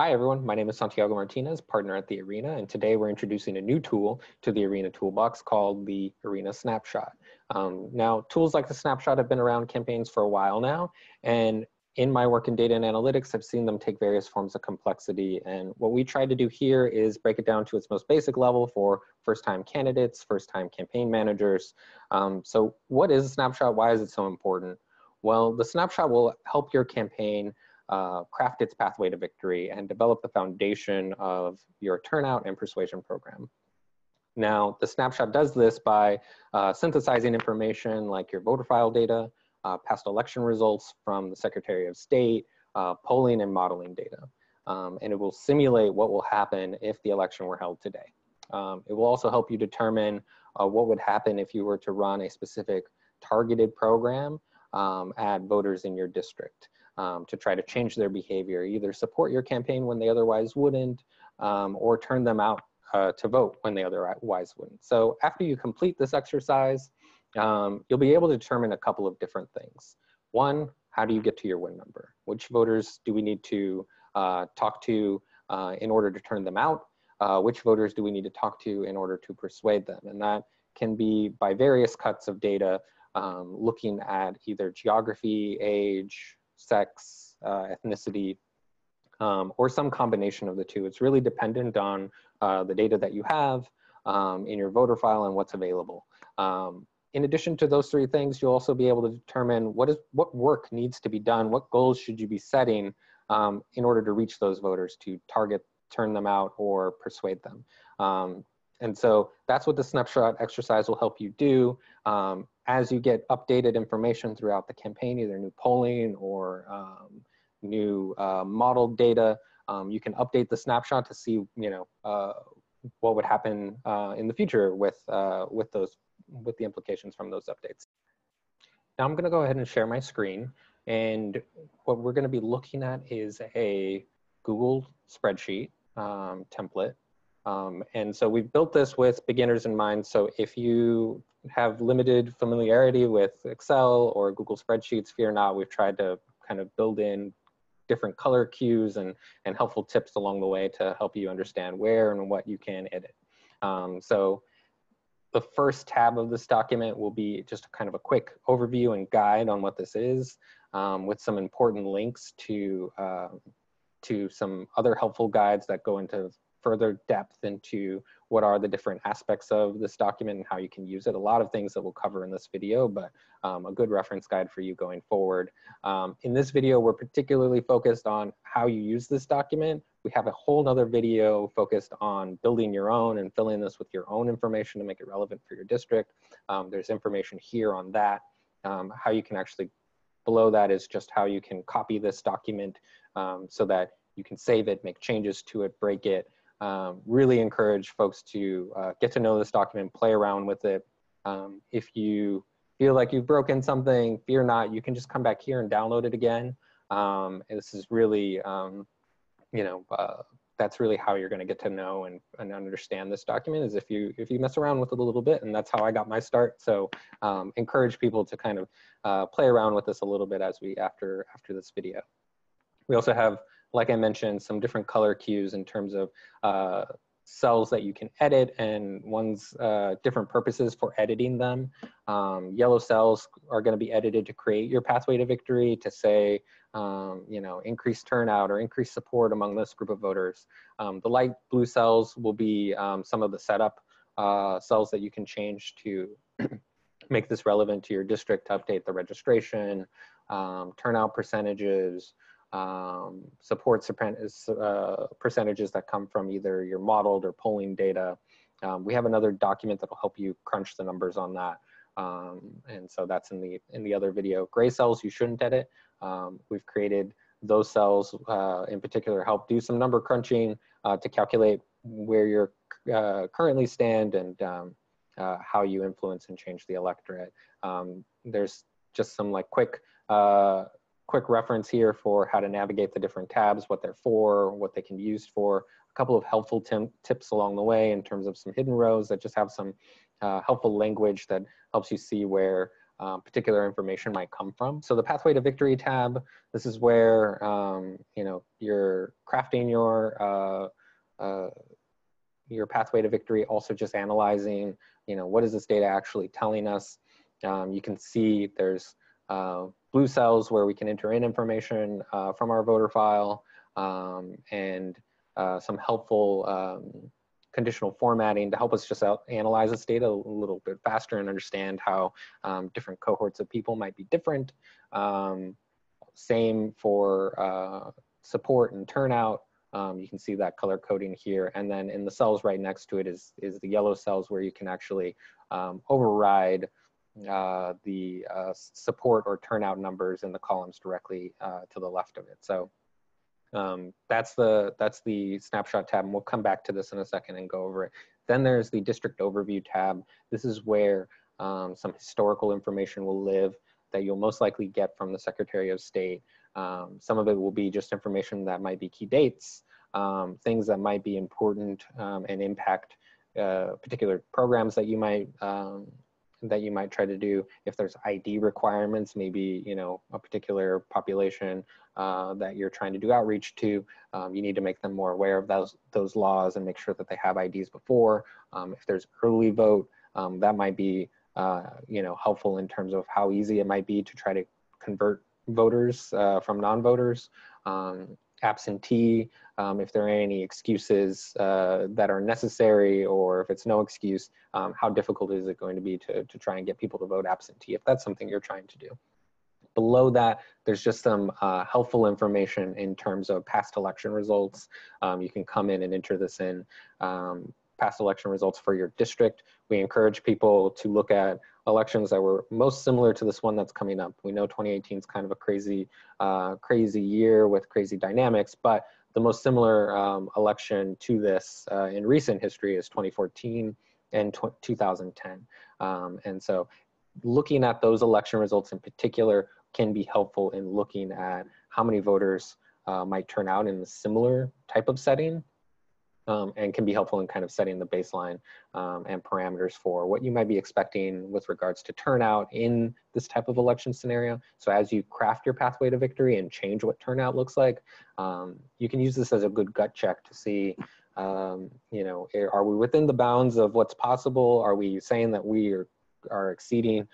Hi everyone, my name is Santiago Martinez, partner at the Arena, and today we're introducing a new tool to the Arena toolbox called the Arena Snapshot. Now, tools like the Snapshot have been around campaigns for a while now, and in my work in data and analytics, I've seen them take various forms of complexity, and what we tried to do here is break it down to its most basic level for first-time candidates, first-time campaign managers. So what is a snapshot? Why is it so important? Well, the snapshot will help your campaign craft its pathway to victory and develop the foundation of your turnout and persuasion program. Now, the snapshot does this by synthesizing information like your voter file data, past election results from the Secretary of State, polling and modeling data. And it will simulate what will happen if the election were held today. It will also help you determine what would happen if you were to run a specific targeted program at voters in your district. To try to change their behavior, either support your campaign when they otherwise wouldn't, or turn them out to vote when they otherwise wouldn't. So after you complete this exercise, you'll be able to determine a couple of different things. One, how do you get to your win number? Which voters do we need to talk to in order to turn them out? Which voters do we need to talk to in order to persuade them? And that can be by various cuts of data, looking at either geography, age, sex, ethnicity, or some combination of the two. It's really dependent on the data that you have in your voter file and what's available. In addition to those three things, you'll also be able to determine what work needs to be done, what goals should you be setting in order to reach those voters, to target, turn them out, or persuade them. And so that's what the snapshot exercise will help you do. As you get updated information throughout the campaign, either new polling or new modeled data, you can update the snapshot to see, what would happen in the future with the implications from those updates. Now I'm going to go ahead and share my screen, and what we're going to be looking at is a Google spreadsheet template. And so we've built this with beginners in mind. So if you have limited familiarity with Excel or Google spreadsheets, fear not. We've tried to kind of build in different color cues and helpful tips along the way to help you understand where and what you can edit. So the first tab of this document will be just kind of a quick overview and guide on what this is, with some important links to some other helpful guides that go into further depth into what are the different aspects of this document and how you can use it. A lot of things that we'll cover in this video, but a good reference guide for you going forward. In this video, we're particularly focused on how you use this document. We have a whole nother video focused on building your own and filling this with your own information to make it relevant for your district. There's information here on that. How you can actually, below that is just how you can copy this document so that you can save it, make changes to it, break it. Really encourage folks to get to know this document, play around with it. If you feel like you've broken something, fear not, you can just come back here and download it again. And this is really, that's really how you're going to get to know and understand this document, is if you mess around with it a little bit, and that's how I got my start. So encourage people to kind of play around with this a little bit as after this video. We also have, like I mentioned, some different color cues in terms of cells that you can edit and one's different purposes for editing them. Yellow cells are going to be edited to create your pathway to victory, to say, increase turnout or increase support among this group of voters. The light blue cells will be some of the setup cells that you can change to make this relevant to your district, to update the registration, turnout percentages, support percentages that come from either your modeled or polling data. We have another document that will help you crunch the numbers on that. And so that's in the other video. Gray cells you shouldn't edit. We've created those cells in particular help do some number crunching to calculate where you're currently stand and how you influence and change the electorate. There's just some like quick reference here for how to navigate the different tabs, what they're for, what they can be used for. A couple of helpful tips along the way in terms of some hidden rows that just have some helpful language that helps you see where particular information might come from. So the Pathway to Victory tab, this is where you're crafting your pathway to victory, also just analyzing, what is this data actually telling us? You can see there's blue cells where we can enter in information from our voter file, and some helpful conditional formatting to help us just analyze this data a little bit faster and understand how different cohorts of people might be different. Same for support and turnout. You can see that color coding here. And then in the cells right next to it is the yellow cells where you can actually override the support or turnout numbers in the columns directly to the left of it. So that's the snapshot tab, and we'll come back to this in a second and go over it. Then there's the district overview tab. This is where some historical information will live that you'll most likely get from the Secretary of State. Some of it will be just information that might be key dates, things that might be important and impact particular programs that you might try to do. If there's ID requirements, maybe a particular population that you're trying to do outreach to, you need to make them more aware of those laws and make sure that they have IDs before. If there's early vote, that might be helpful in terms of how easy it might be to try to convert voters from non-voters. Absentee, if there are any excuses that are necessary, or if it's no excuse, how difficult is it going to be to try and get people to vote absentee, if that's something you're trying to do. Below that, there's just some helpful information in terms of past election results. You can come in and enter this in. Past election results for your district. We encourage people to look at elections that were most similar to this one that's coming up. We know 2018 is kind of a crazy year with crazy dynamics, but the most similar election to this in recent history is 2014 and 2010. And so looking at those election results in particular can be helpful in looking at how many voters might turn out in a similar type of setting. And can be helpful in kind of setting the baseline and parameters for what you might be expecting with regards to turnout in this type of election scenario. So as you craft your pathway to victory and change what turnout looks like, you can use this as a good gut check to see, are we within the bounds of what's possible? Are we saying that we are exceeding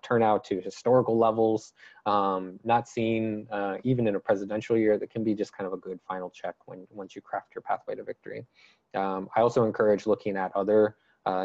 turnout to historical levels, not seen even in a presidential year? That can be just kind of a good final check once you craft your pathway to victory. I also encourage looking at other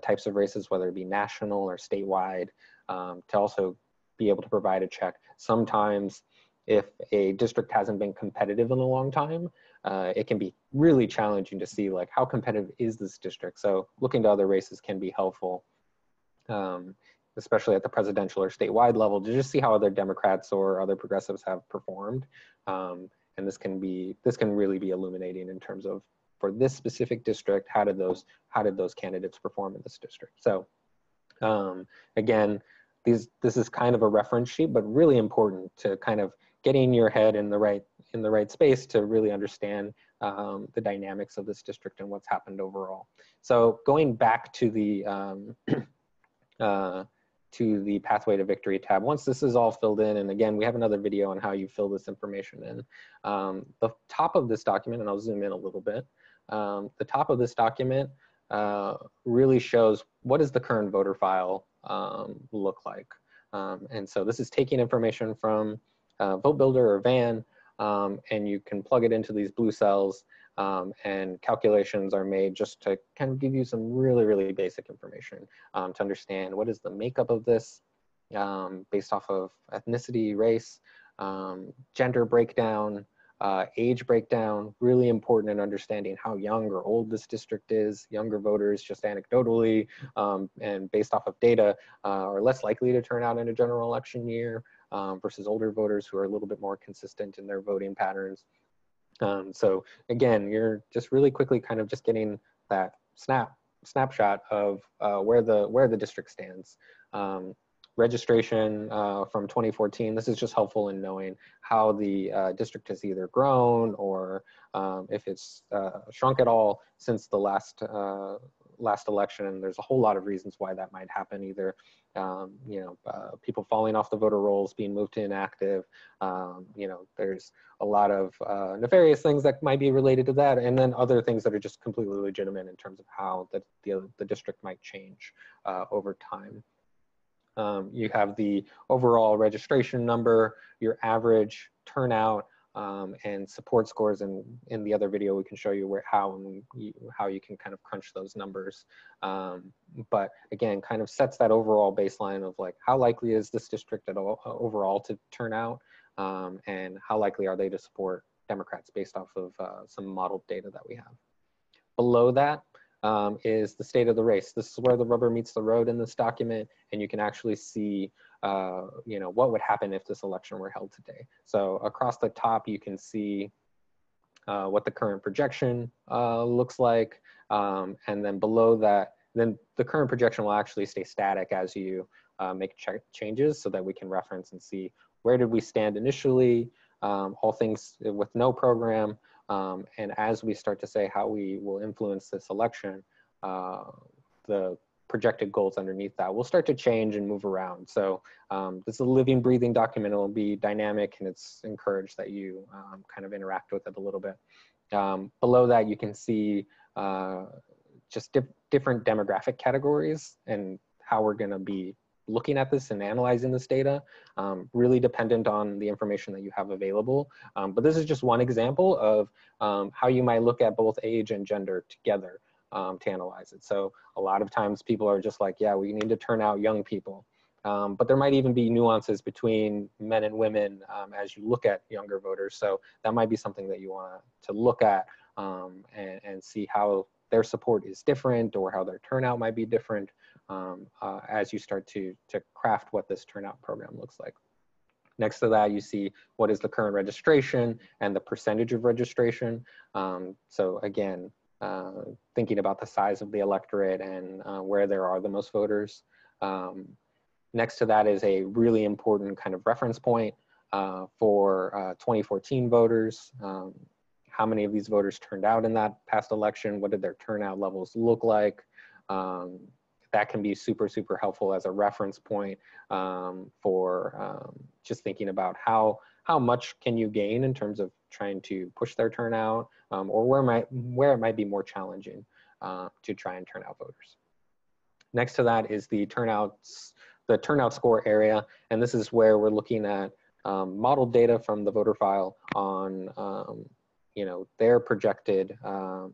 types of races, whether it be national or statewide, to also be able to provide a check. Sometimes if a district hasn't been competitive in a long time, it can be really challenging to see like how competitive is this district. So looking to other races can be helpful. Especially at the presidential or statewide level, to just see how other Democrats or other progressives have performed. And this can really be illuminating in terms of, for this specific district, how did those candidates perform in this district? So again, this is kind of a reference sheet, but really important to kind of getting your head in the right space to really understand the dynamics of this district and what's happened overall. So going back to the Pathway to Victory tab. Once this is all filled in, and again, we have another video on how you fill this information in. The top of this document, and I'll zoom in a little bit, the top of this document really shows what does the current voter file look like. And so this is taking information from Vote Builder or VAN, and you can plug it into these blue cells, and calculations are made just to kind of give you some really, really basic information to understand what is the makeup of this based off of ethnicity, race, gender breakdown, age breakdown, really important in understanding how young or old this district is. Younger voters, just anecdotally and based off of data, are less likely to turn out in a general election year versus older voters who are a little bit more consistent in their voting patterns. So again, you're just really quickly kind of just getting that snapshot of where the district stands. Registration from 2014, this is just helpful in knowing how the district has either grown or if it's shrunk at all since the last last election, and there's a whole lot of reasons why that might happen. Either people falling off the voter rolls, being moved to inactive. There's a lot of nefarious things that might be related to that, and then other things that are just completely legitimate in terms of how the district might change over time. You have the overall registration number, your average turnout, and support scores. And in the other video, we can show you how you can kind of crunch those numbers. But again, kind of sets that overall baseline of like, how likely is this district at all, overall to turn out, and how likely are they to support Democrats based off of some modeled data that we have. Below that is the state of the race. This is where the rubber meets the road in this document, and you can actually see what would happen if this election were held today. So across the top, you can see what the current projection looks like, and then below that, then the current projection will actually stay static as you make changes, so that we can reference and see where did we stand initially, all things with no program, and as we start to say how we will influence this election, the projected goals underneath that will start to change and move around. So this is a living, breathing document. It will be dynamic, and it's encouraged that you kind of interact with it a little bit. Below that, you can see just different demographic categories and how we're going to be looking at this and analyzing this data, really dependent on the information that you have available. But this is just one example of how you might look at both age and gender together to analyze it. So a lot of times people are just like, yeah, we need to turn out young people. But there might even be nuances between men and women as you look at younger voters. So that might be something that you want to look at and see how their support is different, or how their turnout might be different as you start to craft what this turnout program looks like. Next to that, you see what is the current registration and the percentage of registration. So again, thinking about the size of the electorate and where there are the most voters. Next to that is a really important kind of reference point for 2014 voters. How many of these voters turned out in that past election? What did their turnout levels look like? That can be super, super helpful as a reference point for just thinking about how much can you gain in terms of trying to push their turnout, or where it might be more challenging to try and turn out voters. Next to that is the turnout score area, and this is where we're looking at modeled data from the voter file on their projected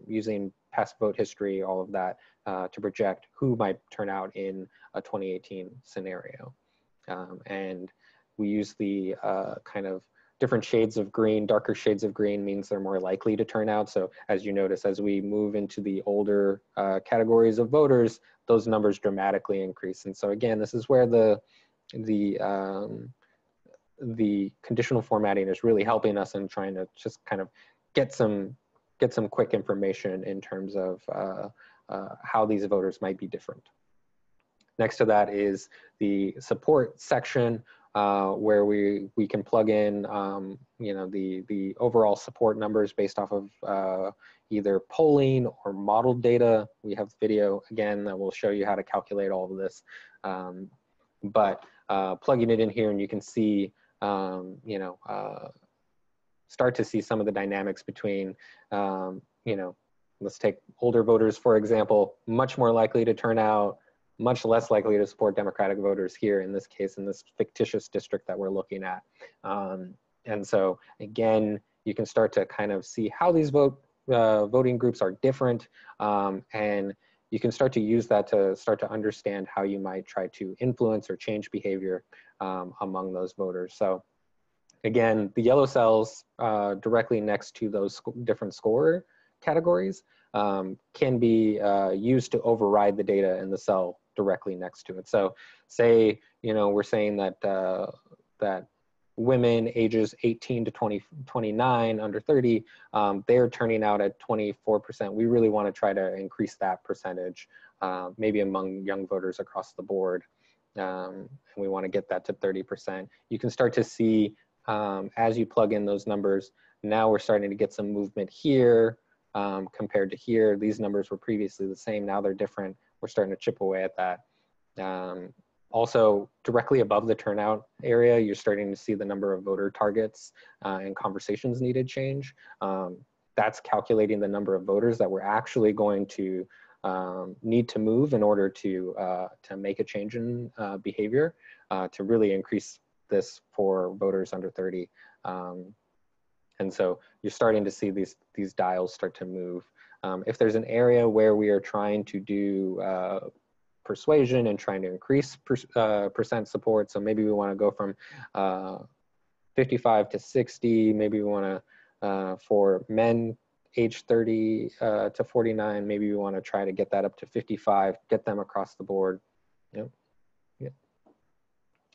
using past vote history, all of that, to project who might turn out in a 2018 scenario. And we use the kind of different shades of green. Darker shades of green means they're more likely to turn out. So as you notice, as we move into the older categories of voters, those numbers dramatically increase. And so again, this is where the conditional formatting is really helping us in trying to just kind of get some quick information in terms of how these voters might be different. Next to that is the support section, where we can plug in the overall support numbers based off of either polling or modeled data. We have video again that will show you how to calculate all of this, but plugging it in here, and you can see start to see some of the dynamics between, let's take older voters, for example, much more likely to turn out, much less likely to support Democratic voters here, in this case, in this fictitious district that we're looking at. And so again, you can start to kind of see how these voting groups are different, and you can start to use that to start to understand how you might try to influence or change behavior among those voters. So again, the yellow cells directly next to those different score categories can be used to override the data in the cell directly next to it. So say, we're saying that that women ages 18 to 29, under 30, they're turning out at 24%. We really want to try to increase that percentage, maybe among young voters across the board. And we want to get that to 30%. You can start to see as you plug in those numbers, now we're starting to get some movement here, compared to here. These numbers were previously the same, now they're different. We're starting to chip away at that. Also, directly above the turnout area, you're starting to see the number of voter targets and conversations needed change. That's calculating the number of voters that we're actually going to need to move in order to make a change in behavior, to really increase this for voters under 30. And so you're starting to see these dials start to move. If there's an area where we are trying to do persuasion and trying to increase percent support, so maybe we want to go from 55 to 60, maybe we want to, for men age 30 to 49, maybe we want to try to get that up to 55, get them across the board. Yep. Yep.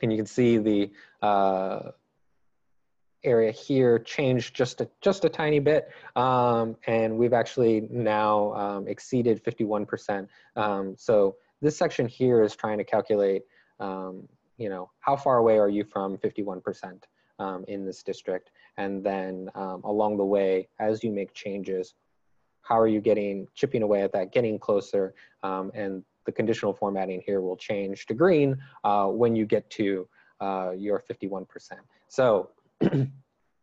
And you can see the area here changed just a tiny bit, and we've actually now exceeded 51%. So this section here is trying to calculate, you know, how far away are you from 51% in this district, and then along the way, as you make changes, how are you chipping away at that, getting closer, and the conditional formatting here will change to green when you get to your 51%. So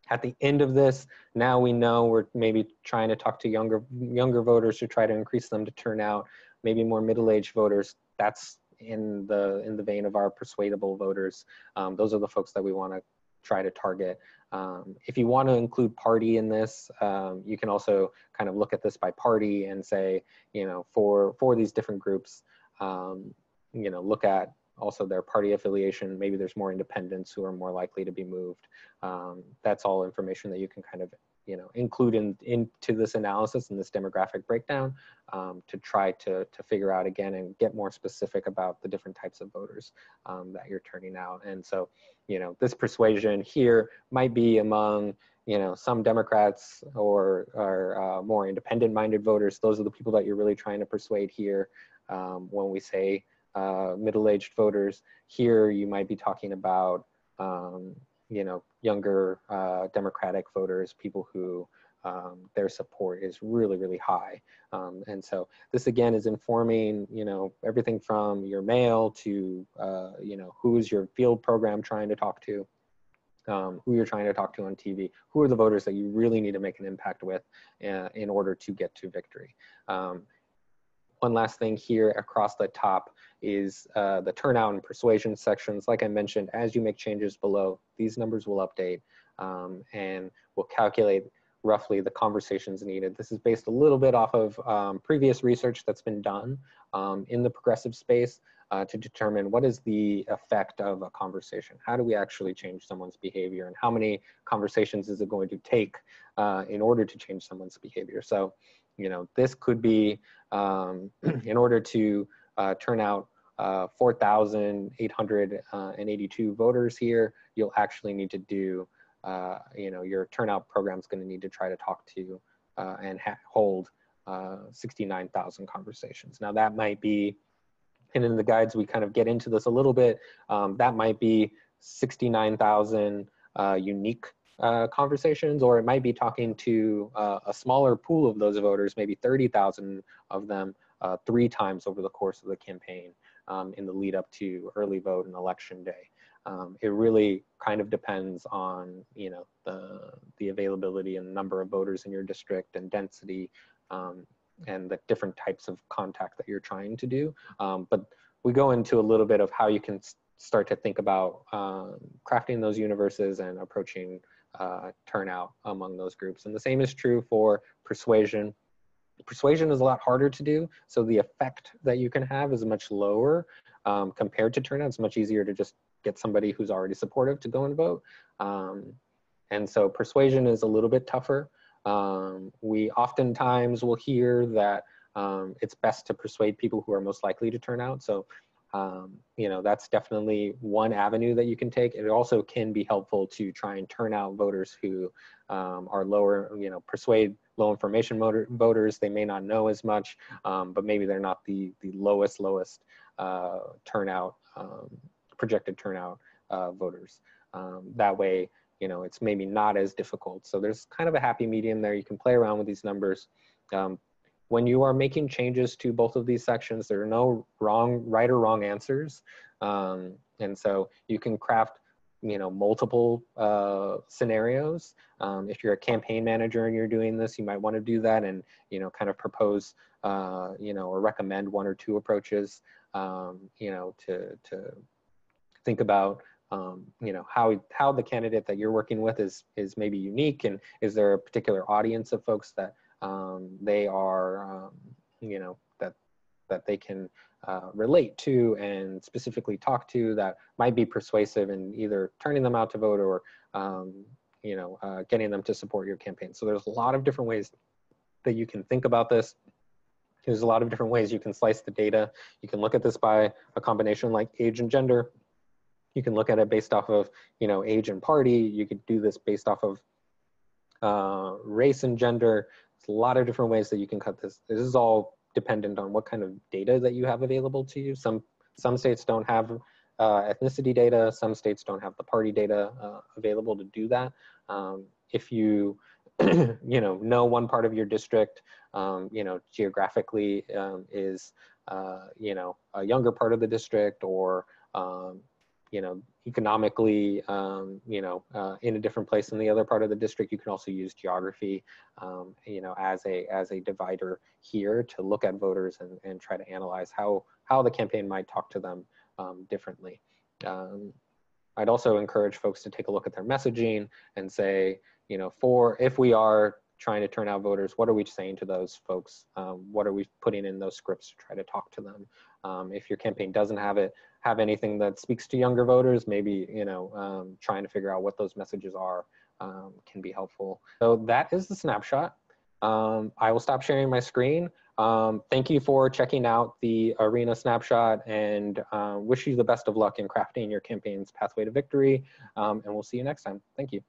at the end of this, now we know we're maybe trying to talk to younger voters to try to increase them to turn out, maybe more middle-aged voters. That's in the vein of our persuadable voters. Those are the folks that we want to try to target. If you want to include party in this, you can also kind of look at this by party and say, you know, for these different groups, you know, look at also their party affiliation. Maybe there's more independents who are more likely to be moved. That's all information that you can kind of, you know, include into this analysis and this demographic breakdown to try to figure out again and get more specific about the different types of voters that you're turning out. And so, you know, this persuasion here might be among, you know, some Democrats or more independent-minded voters. Those are the people that you're really trying to persuade here. When we say middle-aged voters, here you might be talking about, you know, younger Democratic voters, people who their support is really, really high. And so this again is informing, you know, everything from your mail to, you know, who's your field program trying to talk to, who you're trying to talk to on TV, who are the voters that you really need to make an impact with in order to get to victory. One last thing here across the top is the turnout and persuasion sections. Like I mentioned, as you make changes below, these numbers will update and will calculate roughly the conversations needed. This is based a little bit off of previous research that's been done in the progressive space to determine what is the effect of a conversation. How do we actually change someone's behavior, and how many conversations is it going to take in order to change someone's behavior? So, you know, this could be in order to turn out 4,882 voters here, you'll actually need to do, you know, your turnout program is going to need to try to talk to and hold 69,000 conversations. Now that might be, and in the guides we kind of get into this a little bit, that might be 69,000 unique conversations, or it might be talking to a smaller pool of those voters, maybe 30,000 of them 3 times over the course of the campaign in the lead up to early vote and election day. It really kind of depends on, you know, the availability and number of voters in your district and density and the different types of contact that you're trying to do. But we go into a little bit of how you can start to think about crafting those universes and approaching turnout among those groups. And the same is true for persuasion. Persuasion is a lot harder to do, so the effect that you can have is much lower compared to turnout. It's much easier to just get somebody who's already supportive to go and vote. And so persuasion is a little bit tougher. We oftentimes will hear that it's best to persuade people who are most likely to turn out. So, you know, that's definitely one avenue that you can take. It also can be helpful to try and turn out voters who are lower, you know, persuade low information voters. They may not know as much, but maybe they're not the lowest turnout, projected turnout voters. That way, you know, it's maybe not as difficult. So there's kind of a happy medium there. You can play around with these numbers When you are making changes to both of these sections, there are no right or wrong answers. And so you can craft, multiple scenarios. If you're a campaign manager and you're doing this, you might want to do that and, kind of propose, or recommend one or two approaches, to think about, how the candidate that you're working with is maybe unique, and is there a particular audience of folks that they are, that they can relate to and specifically talk to, that might be persuasive in either turning them out to vote or, getting them to support your campaign. So there's a lot of different ways that you can think about this. There's a lot of different ways you can slice the data. You can look at this by a combination like age and gender. You can look at it based off of, age and party. You could do this based off of race and gender. There's a lot of different ways that you can cut this. This is all dependent on what kind of data that you have available to you. Some states don't have ethnicity data. Some states don't have the party data available to do that. If you, know one part of your district, geographically is, a younger part of the district, or economically, in a different place than the other part of the district, you can also use geography, as a divider here to look at voters and try to analyze how the campaign might talk to them differently. I'd also encourage folks to take a look at their messaging and say, if we are trying to turn out voters, what are we saying to those folks? What are we putting in those scripts to try to talk to them? If your campaign doesn't have anything that speaks to younger voters, maybe, trying to figure out what those messages are can be helpful. So that is the snapshot. I will stop sharing my screen. Thank you for checking out the Arena snapshot, and wish you the best of luck in crafting your campaign's pathway to victory. And we'll see you next time. Thank you.